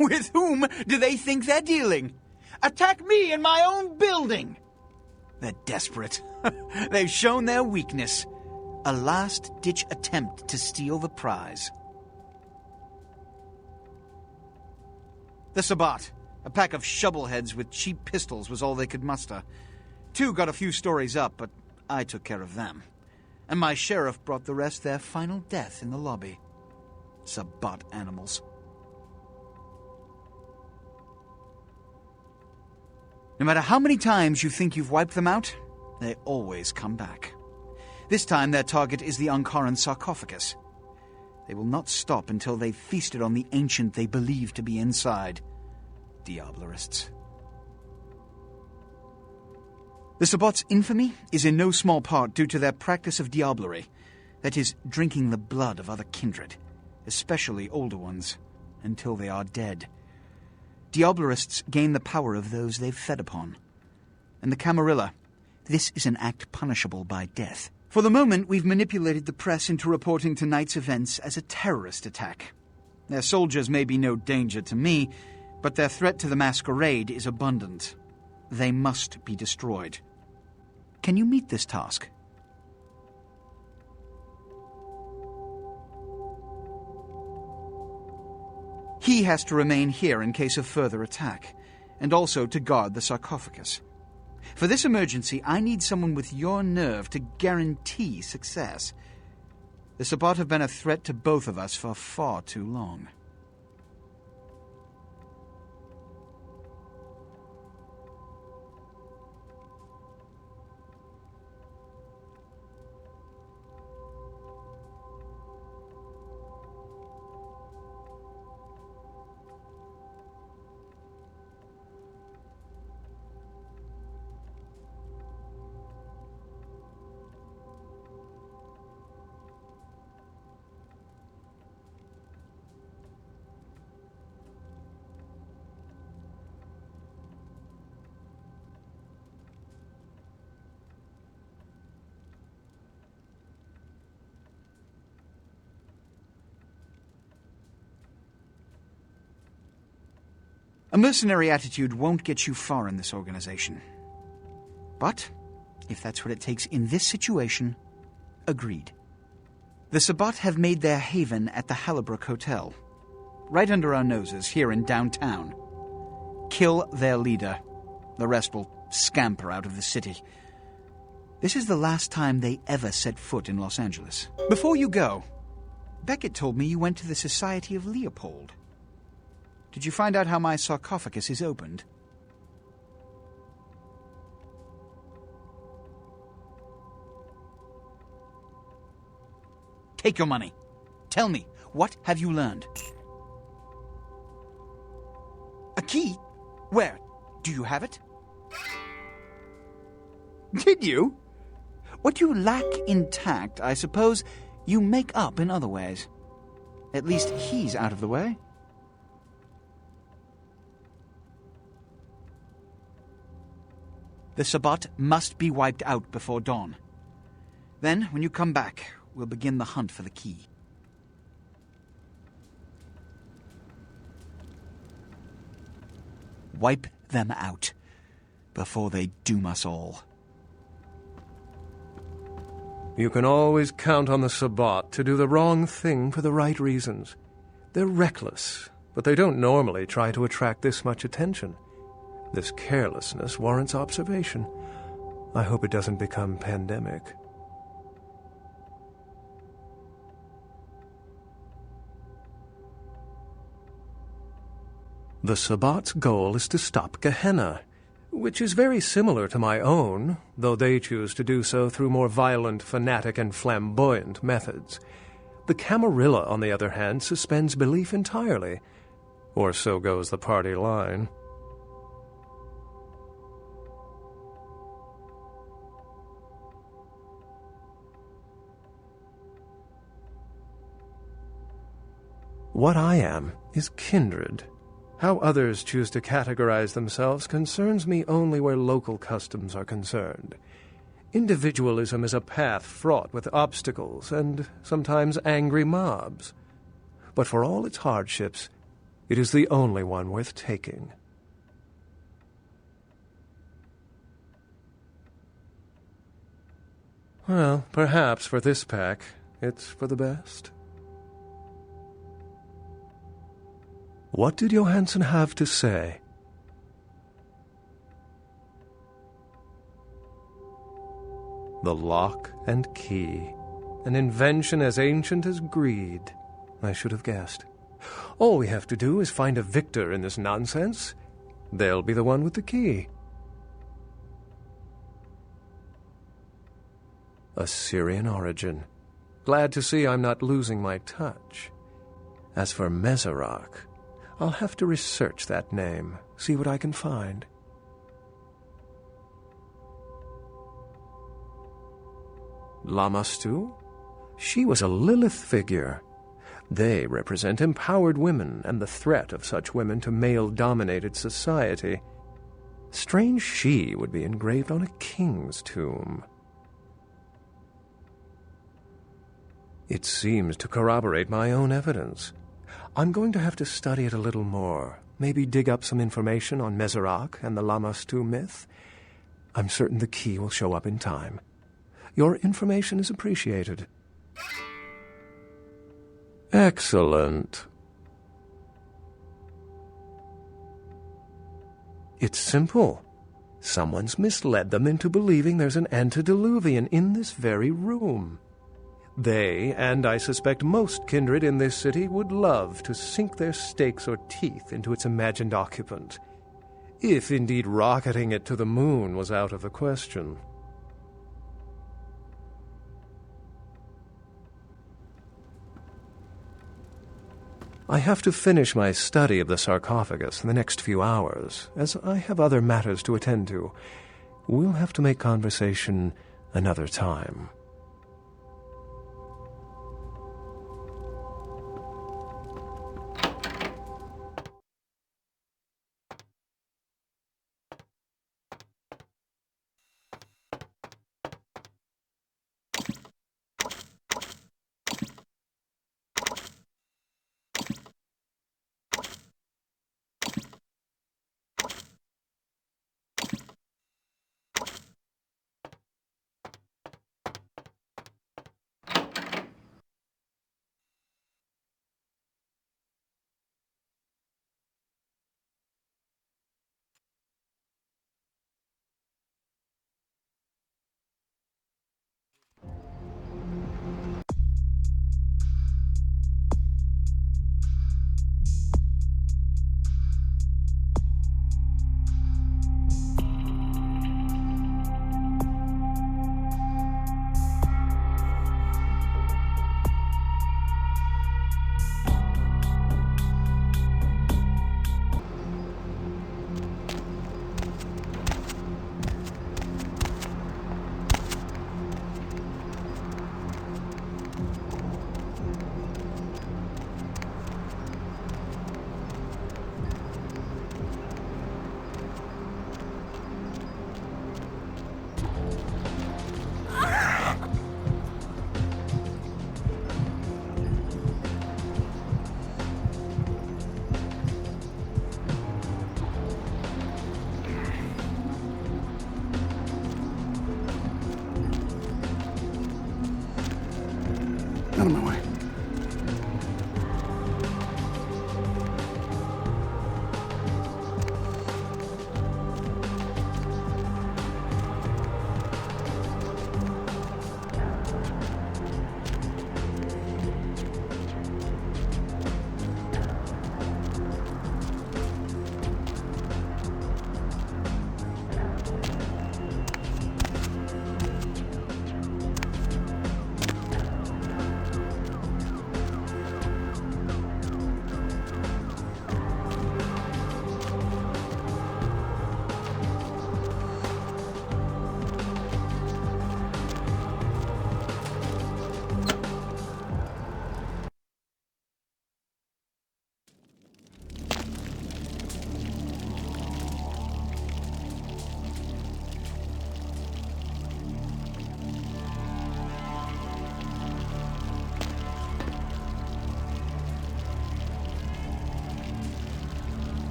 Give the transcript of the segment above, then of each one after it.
With whom do they think they're dealing? Attack me in my own building! They're desperate. They've shown their weakness. A last-ditch attempt to steal the prize. The Sabbat. A pack of shovelheads with cheap pistols was all they could muster. 2 got a few stories up, but I took care of them. And my sheriff brought the rest their final death in the lobby. Sabbat animals. No matter how many times you think you've wiped them out, they always come back. This time their target is the Ankaran sarcophagus. They will not stop until they've feasted on the ancient they believe to be inside. Diablerists. The Sabbat's infamy is in no small part due to their practice of diablerie, that is, drinking the blood of other kindred, especially older ones, until they are dead. Diablerists gain the power of those they've fed upon. And the Camarilla, this is an act punishable by death. For the moment, we've manipulated the press into reporting tonight's events as a terrorist attack. Their soldiers may be no danger to me, but their threat to the Masquerade is abundant. They must be destroyed. Can you meet this task? He has to remain here in case of further attack, and also to guard the sarcophagus. For this emergency, I need someone with your nerve to guarantee success. The Sabbat have been a threat to both of us for far too long. A mercenary attitude won't get you far in this organization. But, if that's what it takes in this situation, agreed. The Sabbat have made their haven at the Hallibrook Hotel, right under our noses here in downtown. Kill their leader. The rest will scamper out of the city. This is the last time they ever set foot in Los Angeles. Before you go, Beckett told me you went to the Society of Leopold. Did you find out how my sarcophagus is opened? Take your money. Tell me, what have you learned? A key? Where? Do you have it? Did you? What you lack intact, I suppose, you make up in other ways. At least he's out of the way. The Sabbat must be wiped out before dawn. Then, when you come back, we'll begin the hunt for the key. Wipe them out before they doom us all. You can always count on the Sabbat to do the wrong thing for the right reasons. They're reckless, but they don't normally try to attract this much attention. This carelessness warrants observation. I hope it doesn't become pandemic. The Sabbat's goal is to stop Gehenna, which is very similar to my own, though they choose to do so through more violent, fanatic, and flamboyant methods. The Camarilla, on the other hand, suspends belief entirely, or so goes the party line. What I am is kindred. How others choose to categorize themselves concerns me only where local customs are concerned. Individualism is a path fraught with obstacles and sometimes angry mobs. But for all its hardships, It is the only one worth taking. Well, perhaps for this pack, it's for the best. What did Johansson have to say? The lock and key. An invention as ancient as greed. I should have guessed. All we have to do is find a victor in this nonsense. They'll be the one with the key. Assyrian origin. Glad to see I'm not losing my touch. As for Mesarach, I'll have to research that name, see what I can find. Lamastu? She was a Lilith figure. They represent empowered women and the threat of such women to male-dominated society. Strange she would be engraved on a king's tomb. It seems to corroborate my own evidence. I'm going to have to study it a little more, maybe dig up some information on Mesarach and the Lamastu myth. I'm certain the key will show up in time. Your information is appreciated. Excellent. It's simple. Someone's misled them into believing there's an antediluvian in this very room. They, and I suspect most kindred in this city, would love to sink their stakes or teeth into its imagined occupant, if indeed rocketing it to the moon was out of the question. I have to finish my study of the sarcophagus in the next few hours, as I have other matters to attend to. We'll have to make conversation another time.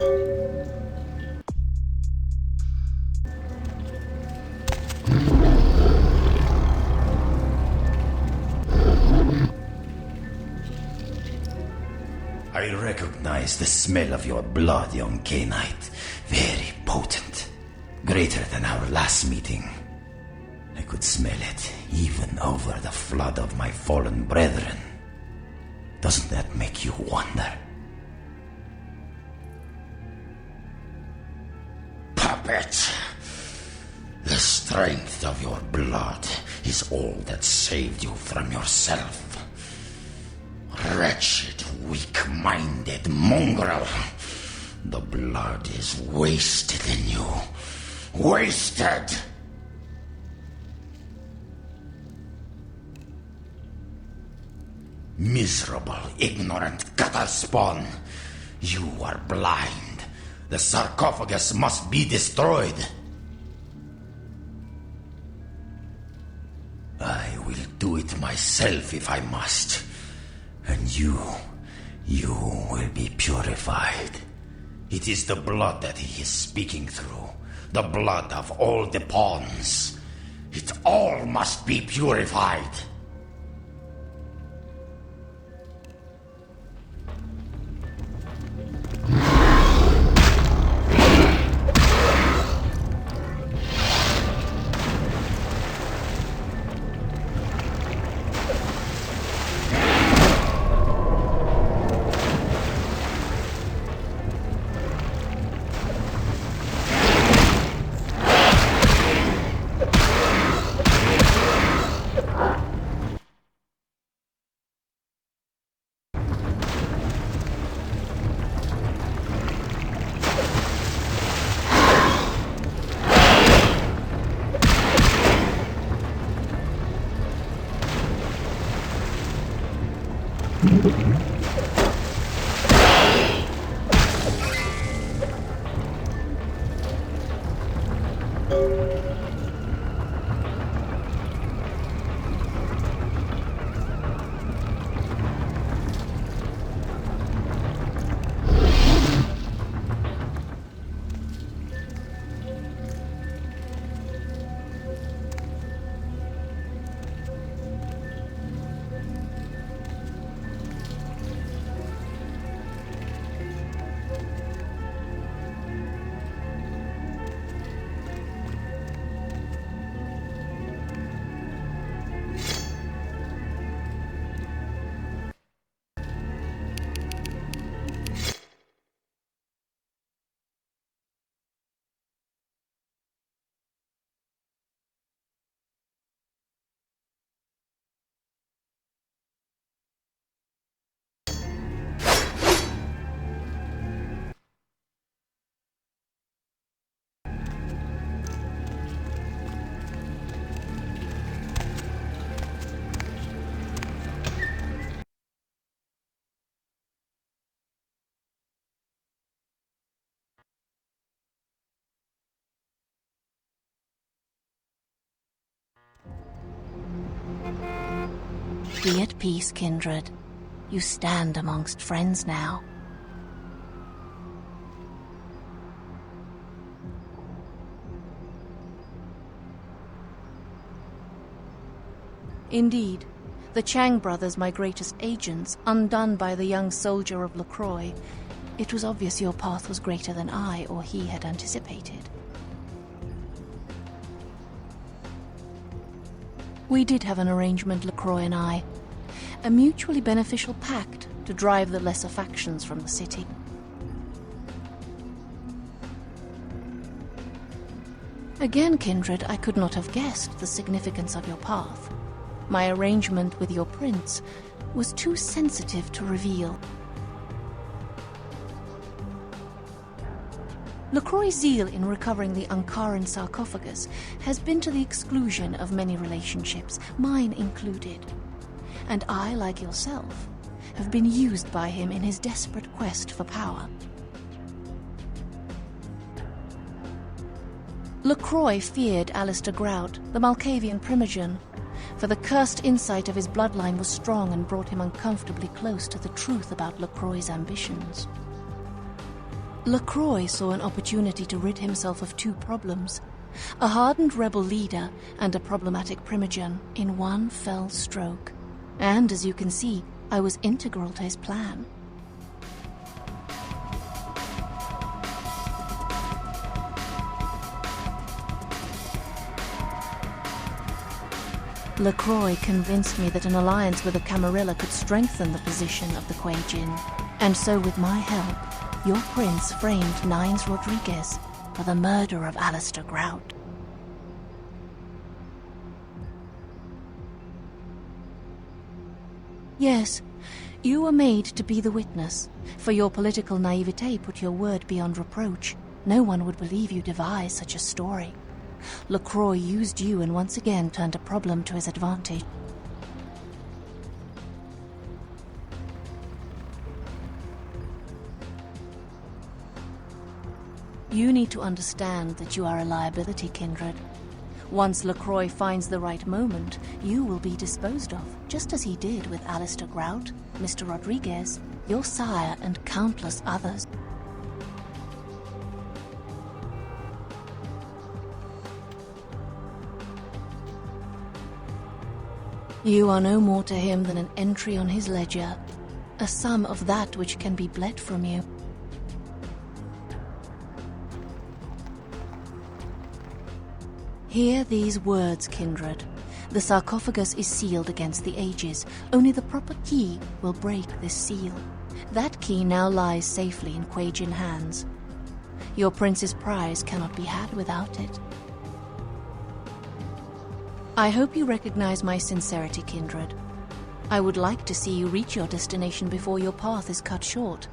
I recognize the smell of your blood, young K-Knight. Very potent. Greater than our last meeting. I could smell it, even over the flood of my fallen brethren. Doesn't that make you wonder? Puppet! The strength of your blood is all that saved you from yourself. Wretched, weak-minded mongrel. The blood is wasted in you. Wasted! Miserable, ignorant gutter spawn. You are blind. The sarcophagus must be destroyed. I will do it myself if I must. And you will be purified. It is the blood that he is speaking through. The blood of all the pawns. It all must be purified. Be at peace, kindred. You stand amongst friends now. Indeed, the Chang brothers, my greatest agents, undone by the young soldier of LaCroix, it was obvious your path was greater than I or he had anticipated. We did have an arrangement, LaCroix and I. A mutually beneficial pact to drive the lesser factions from the city. Again, kindred, I could not have guessed the significance of your path. My arrangement with your prince was too sensitive to reveal. LaCroix's zeal in recovering the Ankaran sarcophagus has been to the exclusion of many relationships, mine included. And I, like yourself, have been used by him in his desperate quest for power. LaCroix feared Alistair Grout, the Malkavian primogen, for the cursed insight of his bloodline was strong and brought him uncomfortably close to the truth about LaCroix's ambitions. LaCroix saw an opportunity to rid himself of two problems, a hardened rebel leader and a problematic primogen, in one fell stroke. And as you can see, I was integral to his plan. LaCroix convinced me that an alliance with the Camarilla could strengthen the position of the Kuei Jin, and so with my help, your prince framed Nines Rodriguez for the murder of Alistair Grout. Yes, you were made to be the witness, for your political naivete put your word beyond reproach. No one would believe you devised such a story. LaCroix used you and once again turned a problem to his advantage. You need to understand that you are a liability, Kindred. Once LaCroix finds the right moment, you will be disposed of, just as he did with Alistair Grout, Mr. Rodriguez, your sire, and countless others. You are no more to him than an entry on his ledger, a sum of that which can be bled from you. Hear these words, Kindred. The sarcophagus is sealed against the ages. Only the proper key will break this seal. That key now lies safely in Kuei Jin hands. Your prince's prize cannot be had without it. I hope you recognize my sincerity, Kindred. I would like to see you reach your destination before your path is cut short.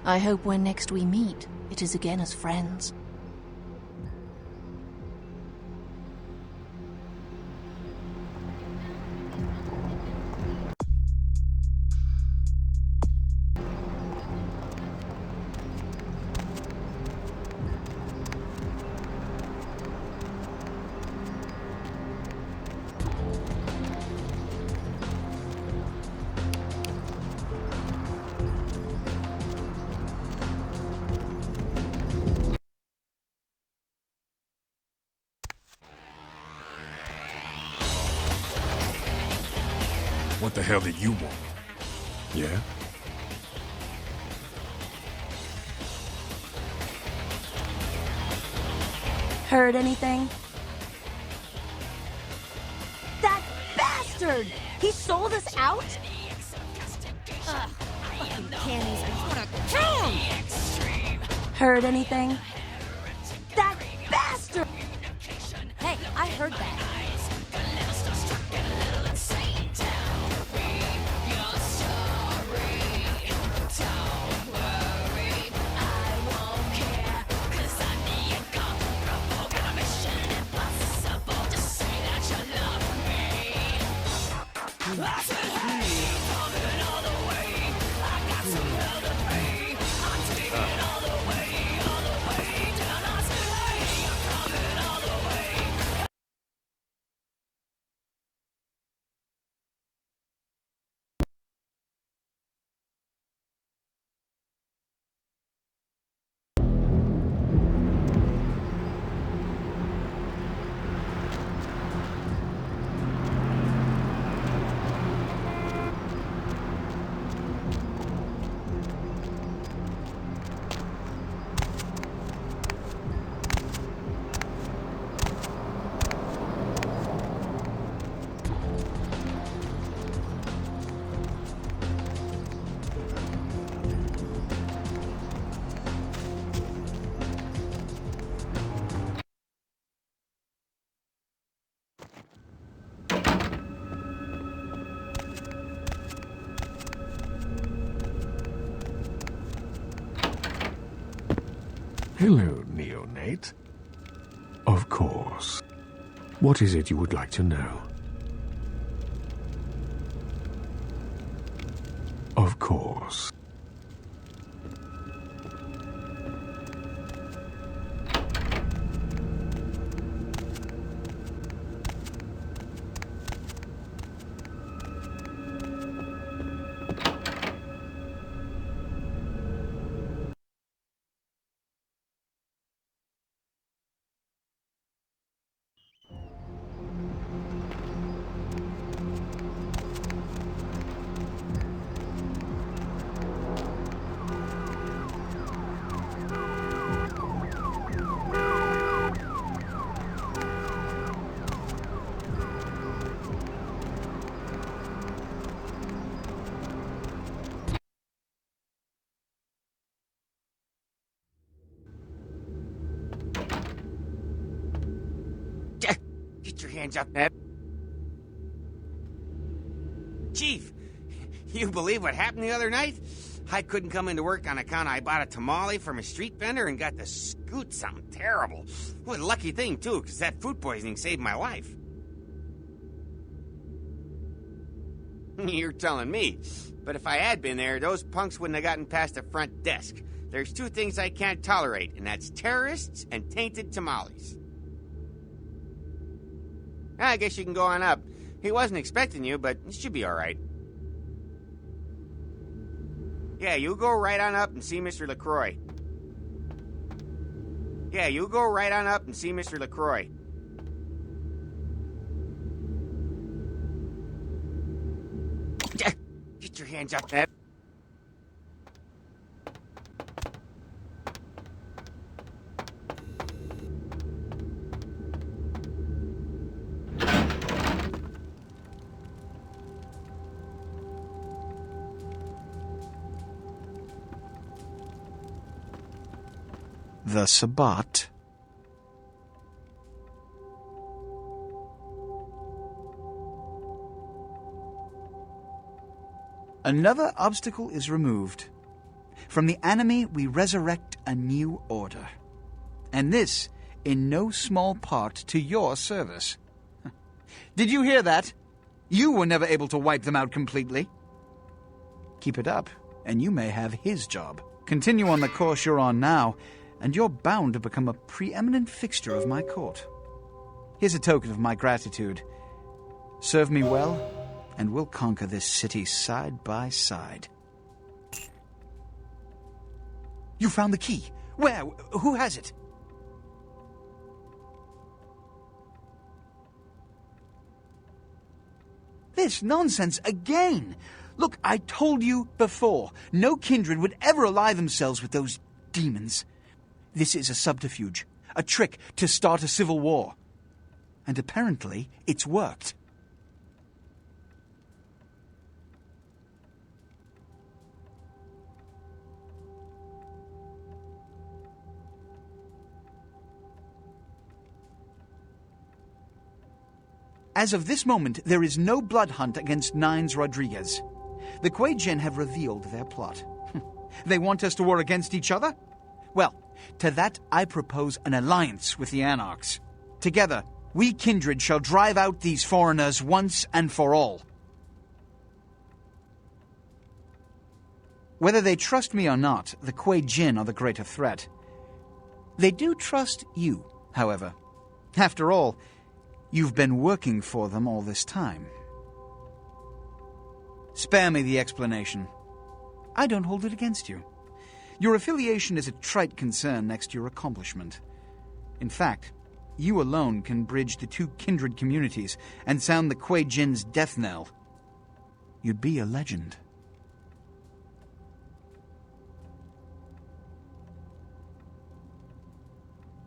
I hope when next we meet, it is again as friends. What the hell did you want? Yeah? Heard anything? That bastard! He sold us out? Ugh, fucking cannies, I just wanna kill him! Heard anything? That bastard! Hey, I heard that. Hello, neonate. Of course. What is it you would like to know? Of course. hands up, Ned. Chief, you believe what happened the other night? I couldn't come into work on account I bought a tamale from a street vendor and got to scoot something terrible. What a lucky thing, too, because that food poisoning saved my life. You're telling me. But if I had been there, those punks wouldn't have gotten past the front desk. There's two things I can't tolerate, and that's terrorists and tainted tamales. I guess you can go on up. He wasn't expecting you, but it should be all right. Yeah, you go right on up and see Mr. LaCroix. Yeah, you go right on up and see Mr. LaCroix. Get your hands up, Ned. The Sabbat. Another obstacle is removed. From the enemy, we resurrect a new order. And this, in no small part, to your service. Did you hear that? You were never able to wipe them out completely. Keep it up, and you may have his job. Continue on the course you're on now, and you're bound to become a preeminent fixture of my court. Here's a token of my gratitude. Serve me well, and we'll conquer this city side by side. You found the key. Where? Who has it? This nonsense again! Look, I told you before, no kindred would ever ally themselves with those demons. This is a subterfuge, a trick to start a civil war. And apparently, it's worked. As of this moment, there is no blood hunt against Nines Rodriguez. The Quaidgen have revealed their plot. They want us to war against each other? Well, to that I propose an alliance with the Anarchs. Together, we kindred shall drive out these foreigners once and for all. Whether they trust me or not, the Quaidgen are the greater threat. They do trust you, however. After all, you've been working for them all this time. Spare me the explanation. I don't hold it against you. Your affiliation is a trite concern next to your accomplishment. In fact, you alone can bridge the two kindred communities and sound the Quaidgen's death knell. You'd be a legend.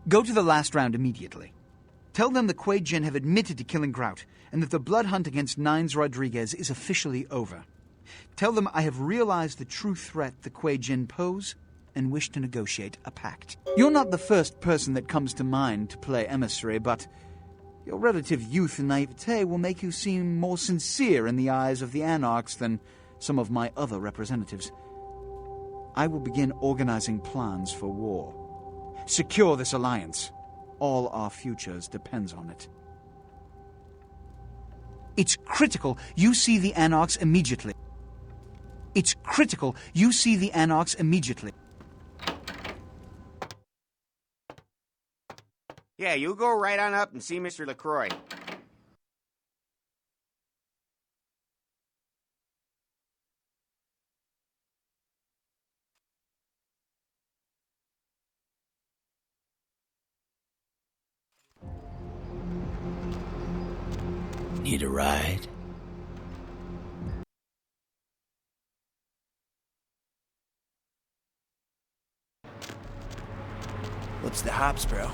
Go to the last round immediately. Tell them the Quaidgen have admitted to killing Grout, and that the blood hunt against Nines Rodriguez is officially over. Tell them I have realized the true threat the Quaidgen pose, and wish to negotiate a pact. You're not the first person that comes to mind to play emissary, but your relative youth and naivete will make you seem more sincere in the eyes of the Anarchs than some of my other representatives. I will begin organizing plans for war. Secure this alliance. All our futures depends on it. It's critical you see the Anarchs immediately. It's critical you see the Anarchs immediately. Yeah, you go right on up and see Mr. LaCroix. Need a ride? What's the hops, bro?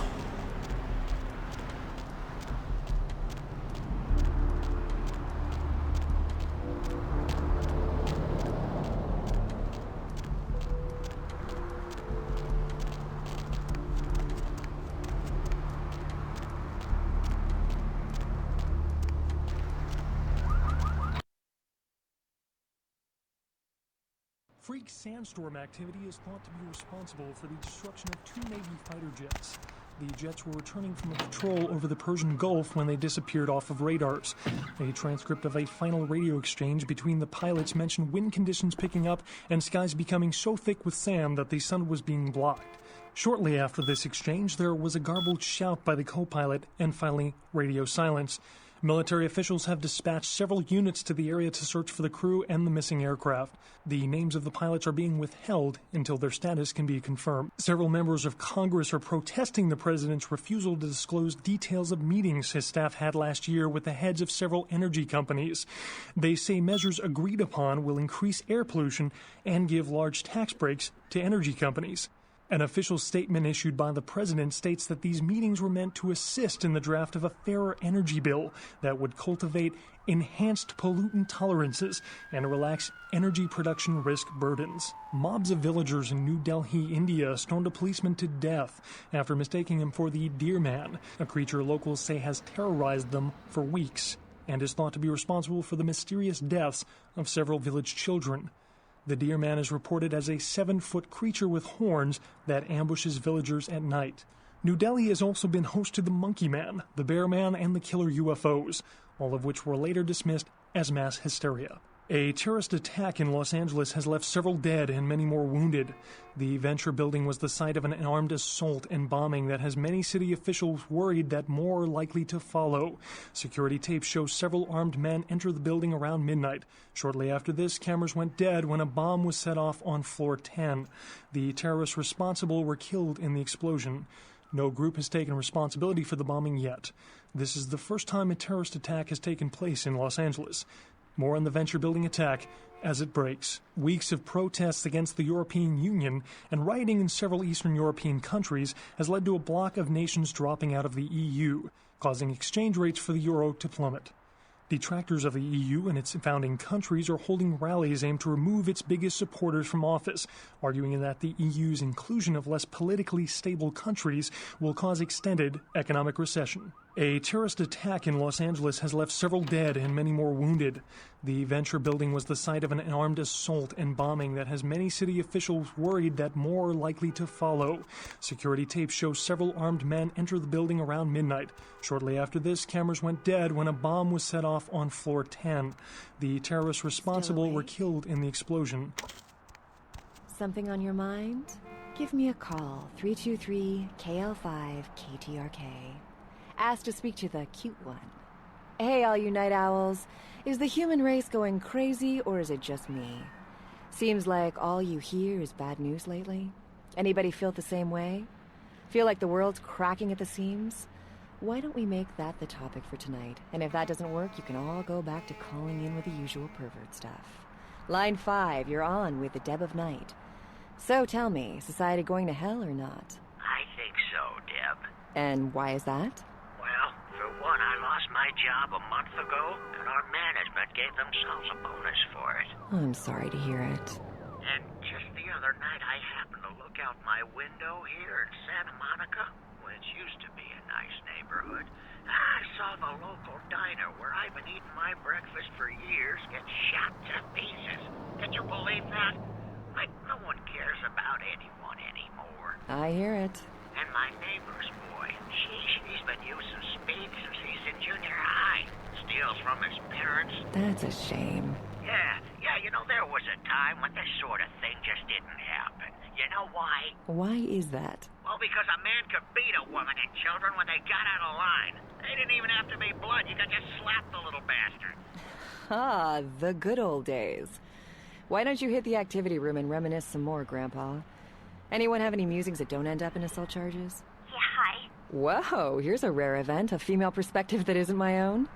Freak sandstorm activity is thought to be responsible for the destruction of 2 Navy fighter jets. The jets were returning from a patrol over the Persian Gulf when they disappeared off of radars. A transcript of a final radio exchange between the pilots mentioned wind conditions picking up and skies becoming so thick with sand that the sun was being blocked. Shortly after this exchange, there was a garbled shout by the co-pilot and finally radio silence. Military officials have dispatched several units to the area to search for the crew and the missing aircraft. The names of the pilots are being withheld until their status can be confirmed. Several members of Congress are protesting the president's refusal to disclose details of meetings his staff had last year with the heads of several energy companies. They say measures agreed upon will increase air pollution and give large tax breaks to energy companies. An official statement issued by the president states that these meetings were meant to assist in the draft of a fairer energy bill that would cultivate enhanced pollutant tolerances and relax energy production risk burdens. Mobs of villagers in New Delhi, India, stoned a policeman to death after mistaking him for the Deer Man, a creature locals say has terrorized them for weeks and is thought to be responsible for the mysterious deaths of several village children. The Deer Man is reported as a 7-foot creature with horns that ambushes villagers at night. New Delhi has also been host to the Monkey Man, the Bear Man, and the Killer UFOs, all of which were later dismissed as mass hysteria. A terrorist attack in Los Angeles has left several dead and many more wounded. The Venture building was the site of an armed assault and bombing that has many city officials worried that more are likely to follow. Security tape shows several armed men enter the building around midnight. Shortly after this, cameras went dead when a bomb was set off on floor 10. The terrorists responsible were killed in the explosion. No group has taken responsibility for the bombing yet. This is the first time a terrorist attack has taken place in Los Angeles. More on the Venture building attack as it breaks. Weeks of protests against the European Union and rioting in several Eastern European countries has led to a bloc of nations dropping out of the EU, causing exchange rates for the euro to plummet. Detractors of the EU and its founding countries are holding rallies aimed to remove its biggest supporters from office, arguing that the EU's inclusion of less politically stable countries will cause extended economic recession. A terrorist attack in Los Angeles has left several dead and many more wounded. The Venture building was the site of an armed assault and bombing that has many city officials worried that more are likely to follow. Security tape shows several armed men enter the building around midnight. Shortly after this, cameras went dead when a bomb was set off on floor 10. The terrorists responsible were killed in the explosion. Something on your mind? Give me a call, 323-KL5-KTRK. Ask to speak to the cute one. Hey, all you night owls. Is the human race going crazy, or is it just me? Seems like all you hear is bad news lately. Anybody feel the same way? Feel like the world's cracking at the seams? Why don't we make that the topic for tonight? And if that doesn't work, you can all go back to calling in with the usual pervert stuff. Line 5, you're on with the Deb of Night. So tell me, society going to hell or not? I think so, Deb. And why is that? Well, for one, I lost my job a month ago, and our management gave themselves a bonus for it. I'm sorry to hear it. And just the other night, I happened to look out my window here in Santa Monica, which used to be a nice neighborhood. I saw the local diner where I've been eating my breakfast for years get shot to pieces. Can you believe that? Like, no one cares about anyone anymore. I hear it. And my neighbor's boy, he's been using speed since he's in junior high. Steals from his parents. That's a shame. Yeah, you know, there was a time when this sort of thing just didn't happen. You know why? Why is that? Well, because a man could beat a woman and children when they got out of line. They didn't even have to be blood. You could just slap the little bastard. Ah, the good old days. Why don't you hit the activity room and reminisce some more, Grandpa? Anyone have any musings that don't end up in assault charges? Yeah, hi. Whoa, here's a rare event, a female perspective that isn't my own.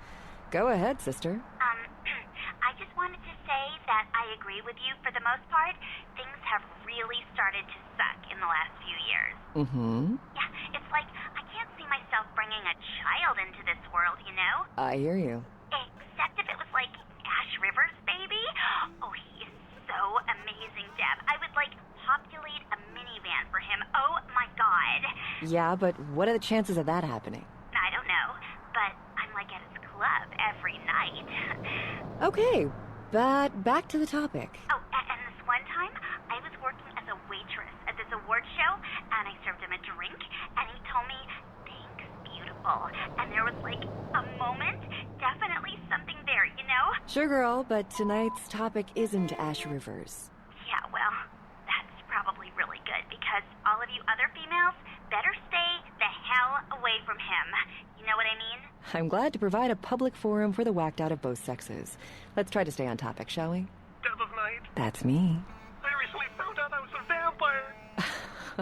Go ahead, sister. I just wanted to say that I agree with you for the most part. Things have really started to suck in the last few years. Mm-hmm. Yeah, it's like I can't see myself bringing a child into this world, you know? I hear you. Except if it was like Ash Rivers' baby. Oh, he is so amazing, Deb. I would populate a minivan for him. Oh my God. Yeah, but what are the chances of that happening? I don't know, but I'm at his club every night. Okay, but back to the topic. Oh, and this one time, Sure, girl, but tonight's topic isn't Ash Rivers. Yeah, well, that's probably really good because all of you other females better stay the hell away from him. You know what I mean? I'm glad to provide a public forum for the whacked out of both sexes. Let's try to stay on topic, shall we? Deb of Night. That's me. I recently found out I was a vampire.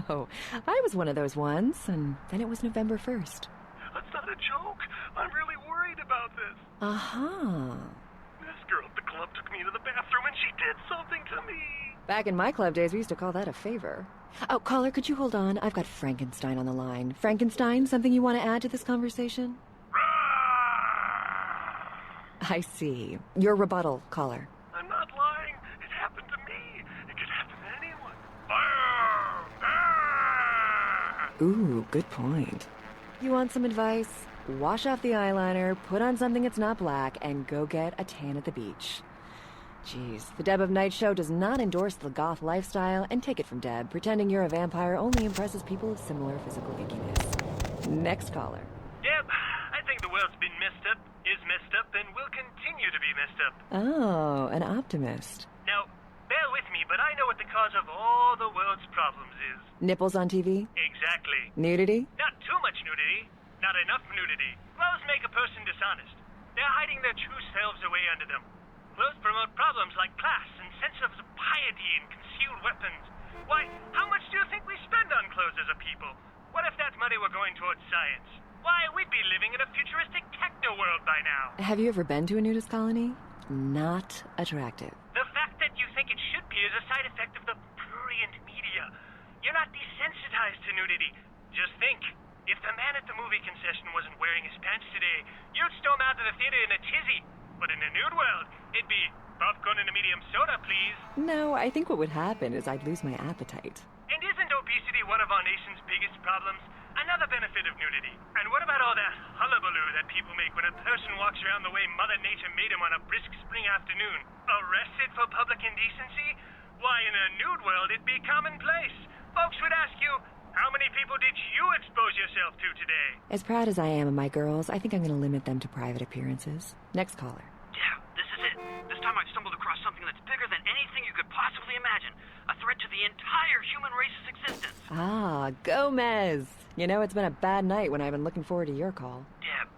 Oh, I was one of those ones, and then it was November 1st. That's not a joke. I'm really worried about this. Uh-huh. This girl at the club took me to the bathroom and she did something to me. Back in my club days, we used to call that a favor. Oh, caller, could you hold on? I've got Frankenstein on the line. Frankenstein, something you want to add to this conversation? I see. Your rebuttal, caller. I'm not lying. It happened to me. It could happen to anyone. Ooh, good point. You want some advice? Wash off the eyeliner, put on something that's not black, and go get a tan at the beach. Jeez, the Deb of Night show does not endorse the goth lifestyle, and take it from Deb, pretending you're a vampire only impresses people of similar physical ickiness. Next caller. Deb, I think the world's been messed up, is messed up, and will continue to be messed up. Oh, an optimist. Now, bear with me, but I know what the cause of all the world's problems is. Nipples on TV? Exactly. Nudity? Not too much nudity. Not enough nudity. Clothes make a person dishonest. They're hiding their true selves away under them. Clothes promote problems like class and sense of piety and concealed weapons. Why, how much do you think we spend on clothes as a people? What if that money were going towards science? Why, we'd be living in a futuristic techno world by now. Have you ever been to a nudist colony? Not attractive. The fact that you think it should be is a side effect of the prurient media. You're not desensitized to nudity. Just think, if the man at the movie concession wasn't wearing his pants today, you'd storm out of the theater in a tizzy. But in the nude world, it'd be popcorn and a medium soda, please. No, I think what would happen is I'd lose my appetite. And isn't obesity one of our nation's biggest problems? Another benefit of nudity. And what about all that hullabaloo that people make when a person walks around the way Mother Nature made him on a brisk spring afternoon? Arrested for public indecency? Why, in a nude world, it'd be commonplace. Folks would ask you, how many people did you expose yourself to today? As proud as I am of my girls, I think I'm going to limit them to private appearances. Next caller. Yeah, this is it. This time I've stumbled across something that's bigger than anything you could possibly imagine. A threat to the entire human race's existence. Ah, Gomez. You know, it's been a bad night when I've been looking forward to your call. Deb,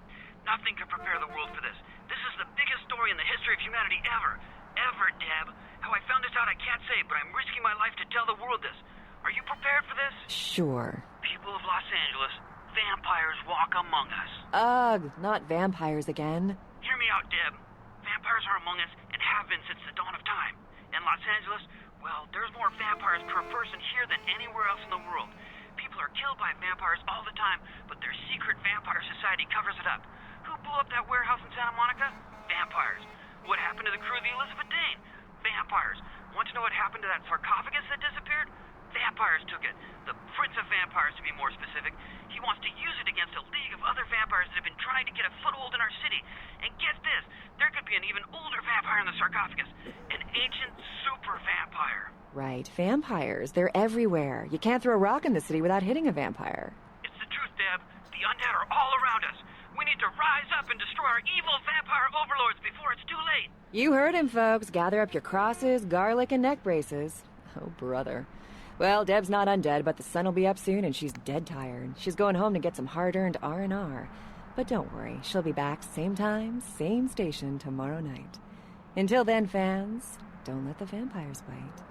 nothing could prepare the world for this. This is the biggest story in the history of humanity ever. Ever, Deb. How I found this out I can't say, but I'm risking my life to tell the world this. Are you prepared for this? Sure. People of Los Angeles, vampires walk among us. Ugh, not vampires again. Hear me out, Deb. Vampires are among us and have been since the dawn of time. In Los Angeles, well, there's more vampires per person here than anywhere else in the world. People are killed by vampires all the time, but their secret vampire society covers it up. Who blew up that warehouse in Santa Monica? Vampires. What happened to the crew of the Elizabeth Dane? Vampires. Want to know what happened to that sarcophagus that disappeared? Vampires took it. The Prince of Vampires, to be more specific. He wants to use it against a league of other vampires that have been trying to get a foothold in our city. And get this, there could be an even older vampire in the sarcophagus. An ancient super vampire. Right, vampires. They're everywhere. You can't throw a rock in the city without hitting a vampire. It's the truth, Deb. The undead are all around us. We need to rise up and destroy our evil vampire overlords before it's too late. You heard him, folks. Gather up your crosses, garlic, and neck braces. Oh, brother. Well, Deb's not undead, but the sun will be up soon and she's dead tired. She's going home to get some hard-earned R&R. But don't worry, she'll be back same time, same station tomorrow night. Until then, fans, don't let the vampires bite.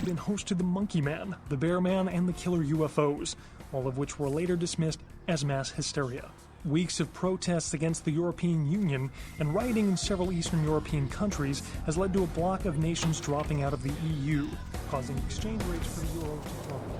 Been hosted the Monkey Man, the Bear Man, and the Killer UFOs, all of which were later dismissed as mass hysteria. Weeks of protests against the European Union and rioting in several Eastern European countries has led to a bloc of nations dropping out of the EU, causing exchange rates for the euro to plummet.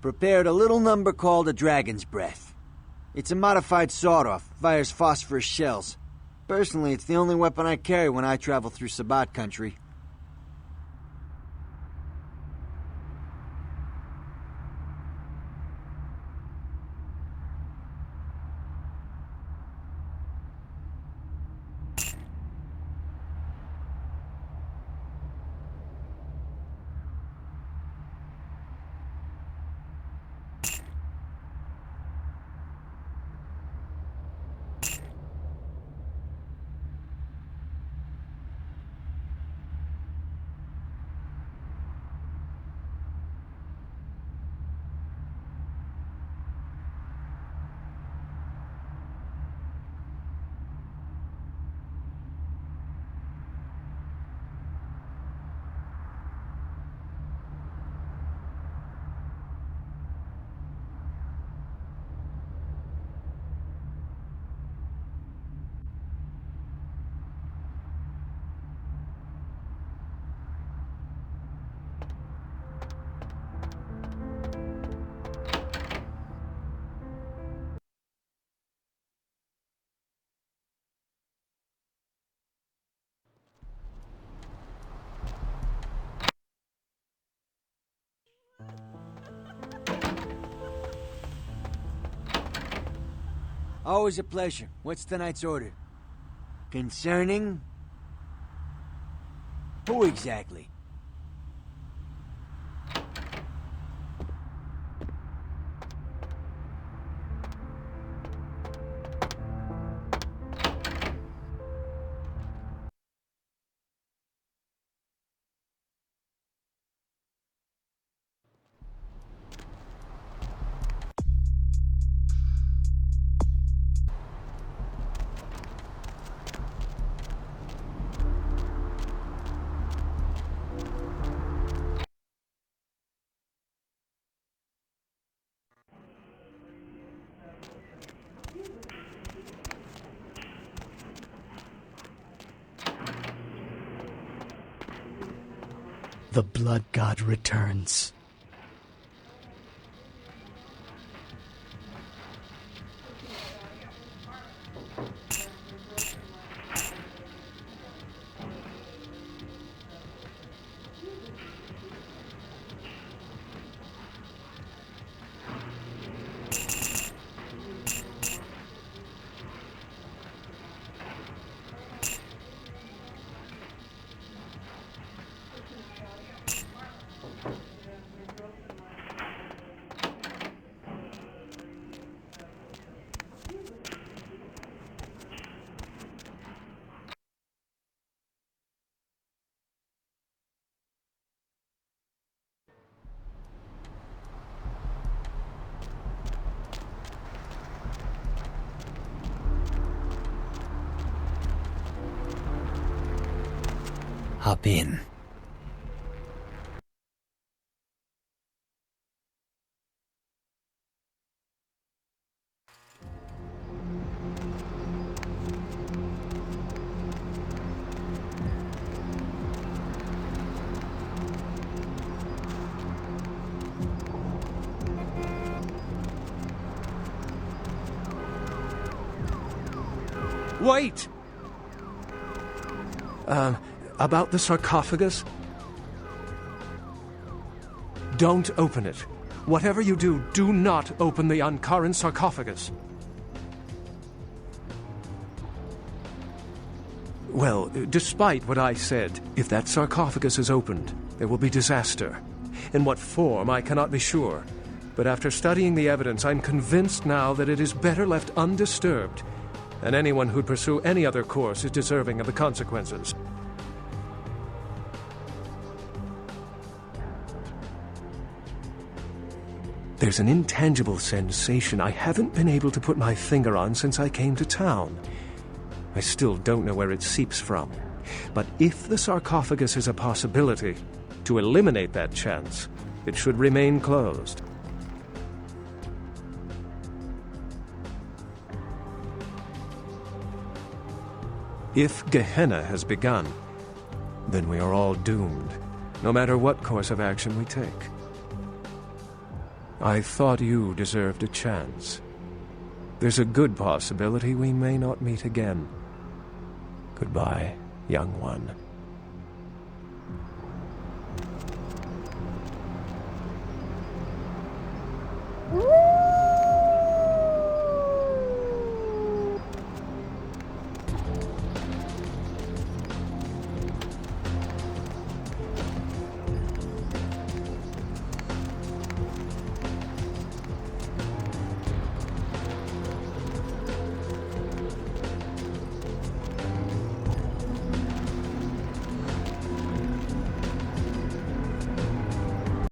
Prepared a little number called a Dragon's Breath. It's a modified sawed-off, fires phosphorus shells. Personally, it's the only weapon I carry when I travel through Sabbat country. Always a pleasure. What's tonight's order? Concerning? Who exactly? The blood god returns. Hop in. Wait! About the sarcophagus? Don't open it. Whatever you do, do not open the Ankaran sarcophagus. Well, despite what I said, if that sarcophagus is opened, there will be disaster. In what form, I cannot be sure. But after studying the evidence, I'm convinced now that it is better left undisturbed, and anyone who'd pursue any other course is deserving of the consequences. There's an intangible sensation I haven't been able to put my finger on since I came to town. I still don't know where it seeps from. But if the sarcophagus is a possibility, to eliminate that chance, it should remain closed. If Gehenna has begun, then we are all doomed, no matter what course of action we take. I thought you deserved a chance. There's a good possibility we may not meet again. Goodbye, young one.